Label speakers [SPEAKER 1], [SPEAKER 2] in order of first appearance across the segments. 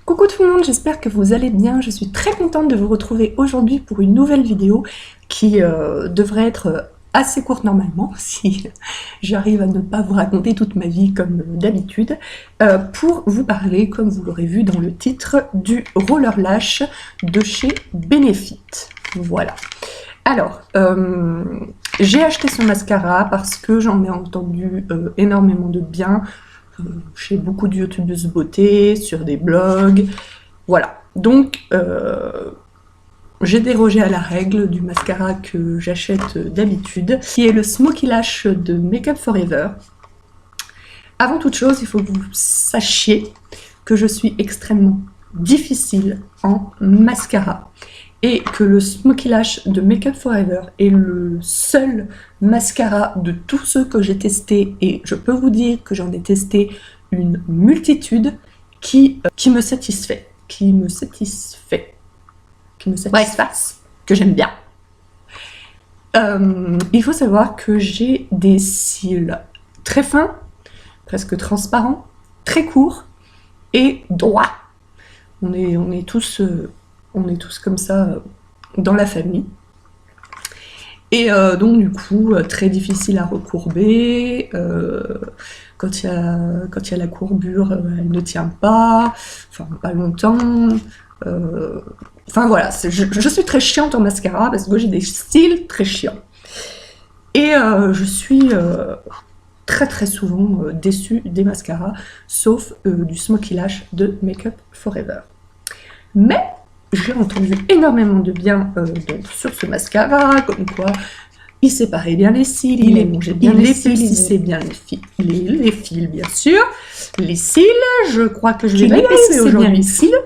[SPEAKER 1] Coucou tout le monde, j'espère que vous allez bien. Je suis très contente de vous retrouver aujourd'hui pour une nouvelle vidéo qui devrait être assez courte normalement, si j'arrive à ne pas vous raconter toute ma vie comme d'habitude, pour vous parler, comme vous l'aurez vu dans le titre, du Roller Lash de chez Benefit. Voilà. Alors, j'ai acheté ce mascara parce que j'en ai entendu énormément de bien chez beaucoup de youtubeuses beauté, sur des blogs, voilà. Donc, j'ai dérogé à la règle du mascara que j'achète d'habitude, qui est le Smoky Lash de Make Up For Ever. Avant toute chose, il faut que vous sachiez que je suis extrêmement difficile en mascara et que le Smoky Lash de Make Up For Ever est le seul mascara de tous ceux que j'ai testés, et je peux vous dire que j'en ai testé une multitude qui me satisfait, que j'aime bien. Il faut savoir que j'ai des cils très fins, presque transparents, très courts et droits. On est tous comme ça dans la famille. Et donc du coup, très difficile à recourber. Quand il y a la courbure, elle ne tient pas, enfin pas longtemps. Enfin voilà, je suis très chiante en mascara parce que j'ai des styles très chiants. Et je suis très souvent déçue des mascaras, sauf du Smoky Lash de Make Up For Ever. Mais j'ai entendu énormément de bien donc, sur ce mascara, comme quoi il séparait bien les cils, il épongeait bien les cils, il épaississait bien les fils, bien sûr. Les cils, je crois que je vais l'épaissir aujourd'hui. Les cils.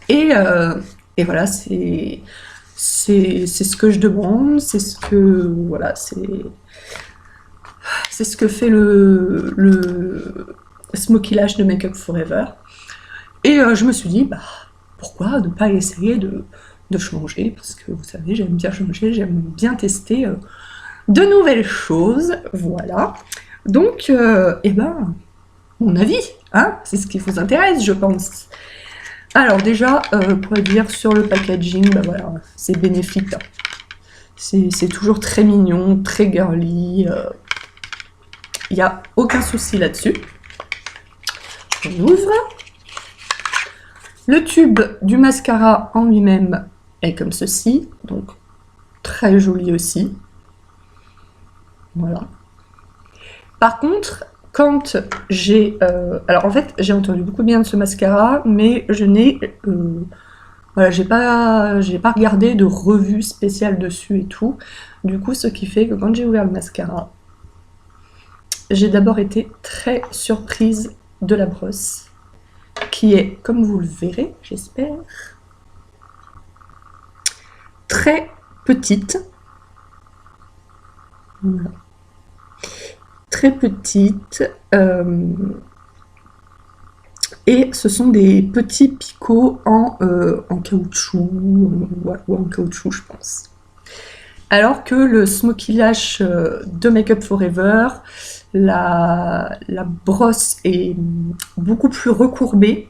[SPEAKER 1] Et voilà, c'est ce que je demande, c'est ce que voilà, c'est ce que fait le Smoky Lash de Make Up For Ever. Et je me suis dit, bah pourquoi ne pas essayer de changer, parce que vous savez, j'aime bien changer, j'aime bien tester de nouvelles choses, voilà. Donc, mon avis, hein, c'est ce qui vous intéresse, je pense. Alors déjà, pour dire sur le packaging, bah voilà, c'est Benefit. C'est toujours très mignon, très girly, il n'y a aucun souci là-dessus. On ouvre. Le tube du mascara en lui-même est comme ceci, donc très joli aussi. Voilà. Par contre, quand j'ai... alors en fait, j'ai entendu beaucoup bien de ce mascara, mais je n'ai... voilà, j'ai pas regardé de revue spéciale dessus et tout. Du coup, ce qui fait que quand j'ai ouvert le mascara, j'ai d'abord été très surprise de la brosse, qui est, comme vous le verrez, j'espère, très petite. Voilà. Très petite. Et ce sont des petits picots en caoutchouc, ou en caoutchouc, je pense. Alors que le Smoky Lash de Make Up For Ever, la brosse est beaucoup plus recourbée,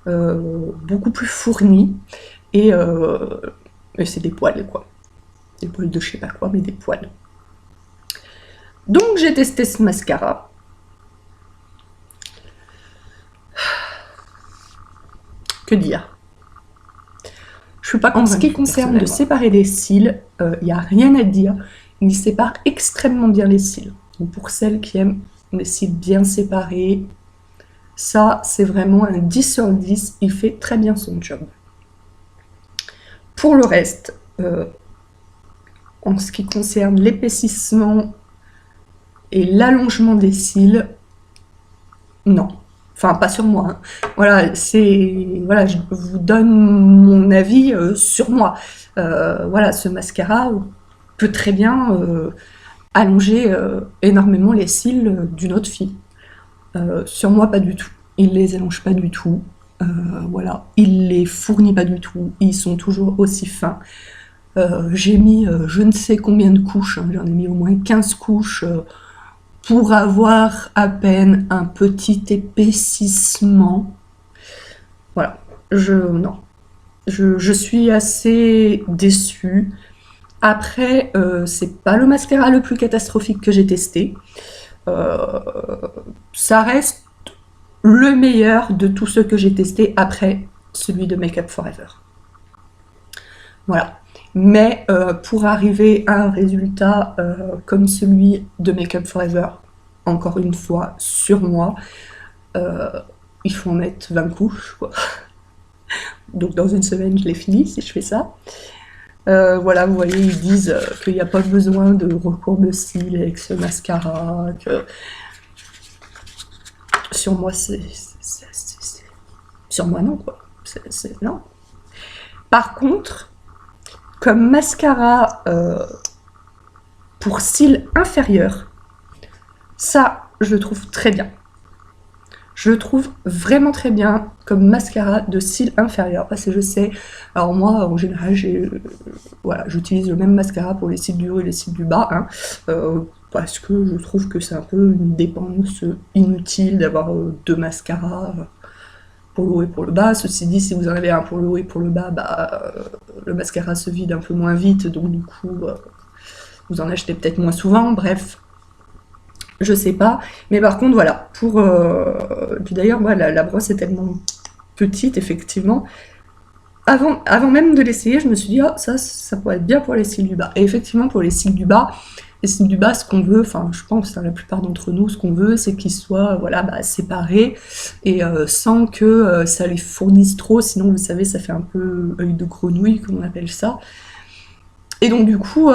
[SPEAKER 1] beaucoup plus fournie, et c'est des poils, quoi. Des poils de je sais pas quoi, mais des poils. Donc j'ai testé ce mascara. Que dire? Je suis pas convaincue. En ce qui concerne de séparer les cils, il n'y a rien à dire. Il sépare extrêmement bien les cils. Donc pour celles qui aiment les cils bien séparés, ça c'est vraiment un 10 sur 10. Il fait très bien son job. Pour le reste, en ce qui concerne l'épaississement et l'allongement des cils, non. Enfin, pas sur moi. Hein. Voilà, voilà, je vous donne mon avis sur moi. Voilà, ce mascara peut très bien allonger énormément les cils d'une autre fille. Sur moi, pas du tout. Il les allonge pas du tout. Voilà, il les fournit pas du tout. Ils sont toujours aussi fins. J'ai mis je ne sais combien de couches. Hein. J'en ai mis au moins 15 couches. Pour avoir à peine un petit épaississement. Voilà, non, je suis assez déçue. Après, c'est pas le mascara le plus catastrophique que j'ai testé. Euh, Ça reste le meilleur de tous ceux que j'ai testés après celui de Make Up Forever. Voilà. Mais pour arriver à un résultat comme celui de Make Up Forever, encore une fois, sur moi, euh, il faut en mettre 20 couches, quoi. Donc dans une semaine, je l'ai fini si je fais ça. Voilà, vous voyez, ils disent qu'il n'y a pas besoin de recours de cils avec ce mascara, que sur moi, sur moi, non, quoi. Non. Par contre, comme mascara pour cils inférieurs, ça, je le trouve très bien. Je le trouve vraiment très bien comme mascara de cils inférieurs, parce que je sais, alors moi, en général, voilà, j'utilise le même mascara pour les cils du haut et les cils du bas, hein, parce que je trouve que c'est un peu une dépense inutile d'avoir deux mascaras pour le haut et pour le bas. Ceci dit, si vous en avez un pour le haut et pour le bas, le mascara se vide un peu moins vite, donc du coup, vous en achetez peut-être moins souvent, bref. Je sais pas, mais par contre, voilà, puis d'ailleurs, moi, la brosse est tellement petite, effectivement. Avant même de l'essayer, je me suis dit, oh, ça pourrait être bien pour les cils du bas. Et effectivement, pour les cils du bas, ce qu'on veut, enfin, je pense, la plupart d'entre nous, ce qu'on veut, c'est qu'ils soient, voilà, séparés, et sans que ça les fournisse trop, sinon, vous savez, ça fait un peu œil de grenouille, comme on appelle ça. Et donc, du coup,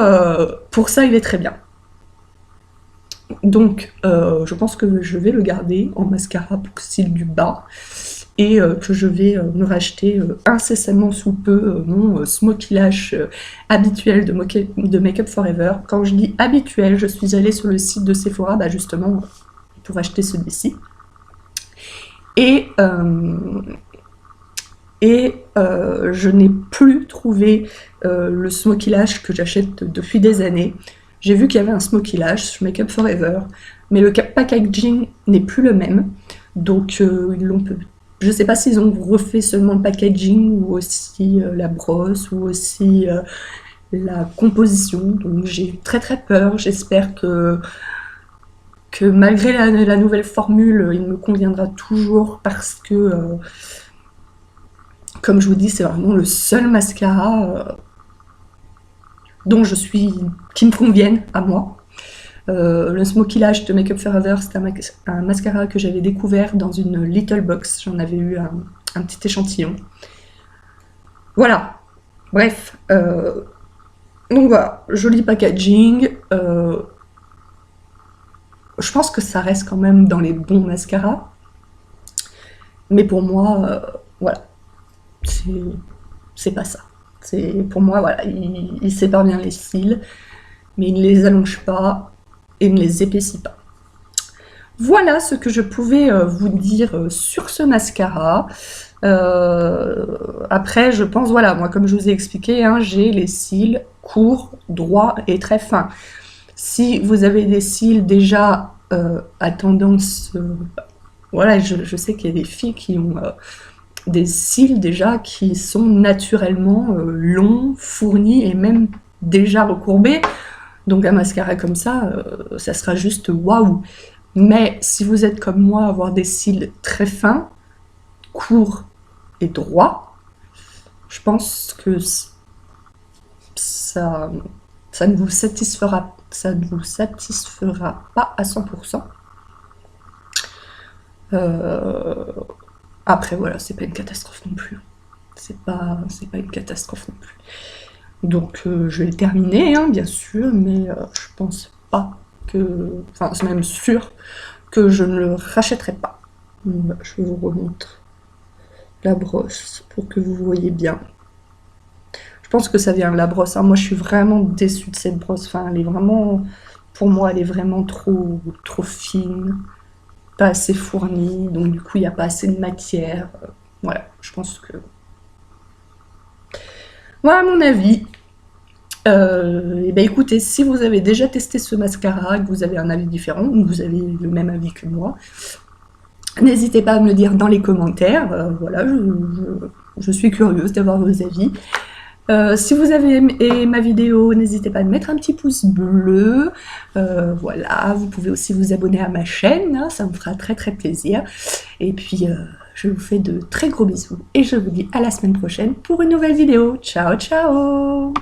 [SPEAKER 1] pour ça, il est très bien. Donc, je pense que je vais le garder en mascara pour cils du bas et que je vais me racheter incessamment sous peu mon Smoky Lash habituel de Make Up Forever. Quand je dis habituel, je suis allée sur le site de Sephora, justement, pour acheter celui-ci. Et je n'ai plus trouvé le Smoky Lash que j'achète depuis des années. J'ai vu qu'il y avait un Smoky Lash sur Make Up Forever, mais le packaging n'est plus le même. Donc, je ne sais pas s'ils ont refait seulement le packaging ou aussi la brosse ou aussi la composition. Donc, j'ai très très peur. J'espère que malgré la nouvelle formule, il me conviendra toujours parce que, comme je vous dis, c'est vraiment le seul mascara qui me conviennent à moi. Le Smoky Lash de Make Up Forever, c'est un mascara que j'avais découvert dans une Little Box. J'en avais eu un petit échantillon. Voilà. Bref. Donc voilà, joli packaging. Je pense que ça reste quand même dans les bons mascaras. Mais pour moi, voilà. C'est pas ça. Pour moi, voilà, il sépare bien les cils, mais il ne les allonge pas et ne les épaissit pas. Voilà ce que je pouvais vous dire sur ce mascara. Après, je pense, voilà, moi, comme je vous ai expliqué, hein, j'ai les cils courts, droits et très fins. Si vous avez des cils déjà à tendance... voilà, je sais qu'il y a des filles qui ont... des cils déjà qui sont naturellement longs, fournis et même déjà recourbés. Donc un mascara comme ça, ça sera juste waouh. Mais si vous êtes comme moi, avoir des cils très fins, courts et droits, je pense que ça ne vous satisfera pas à 100%. Après, voilà, c'est pas une catastrophe non plus. C'est pas une catastrophe non plus. Donc, je vais le terminer, hein, bien sûr, mais je pense pas que... Enfin, c'est même sûr que je ne le rachèterai pas. Donc, je vous remontre la brosse pour que vous voyez bien. Je pense que ça vient de la brosse. Hein. Moi, je suis vraiment déçue de cette brosse. Enfin, elle est vraiment... Pour moi, elle est vraiment trop fine. Pas assez fournie, donc du coup il n'y a pas assez de matière. Voilà, je pense que... Voilà mon avis. Et ben écoutez, si vous avez déjà testé ce mascara, que vous avez un avis différent, ou vous avez le même avis que moi, N'hésitez pas à me le dire dans les commentaires. Voilà, je suis curieuse d'avoir vos avis. Si vous avez aimé ma vidéo, n'hésitez pas à mettre un petit pouce bleu. Voilà, vous pouvez aussi vous abonner à ma chaîne, hein, ça me fera très très plaisir. Et puis, je vous fais de très gros bisous et je vous dis à la semaine prochaine pour une nouvelle vidéo. Ciao, ciao!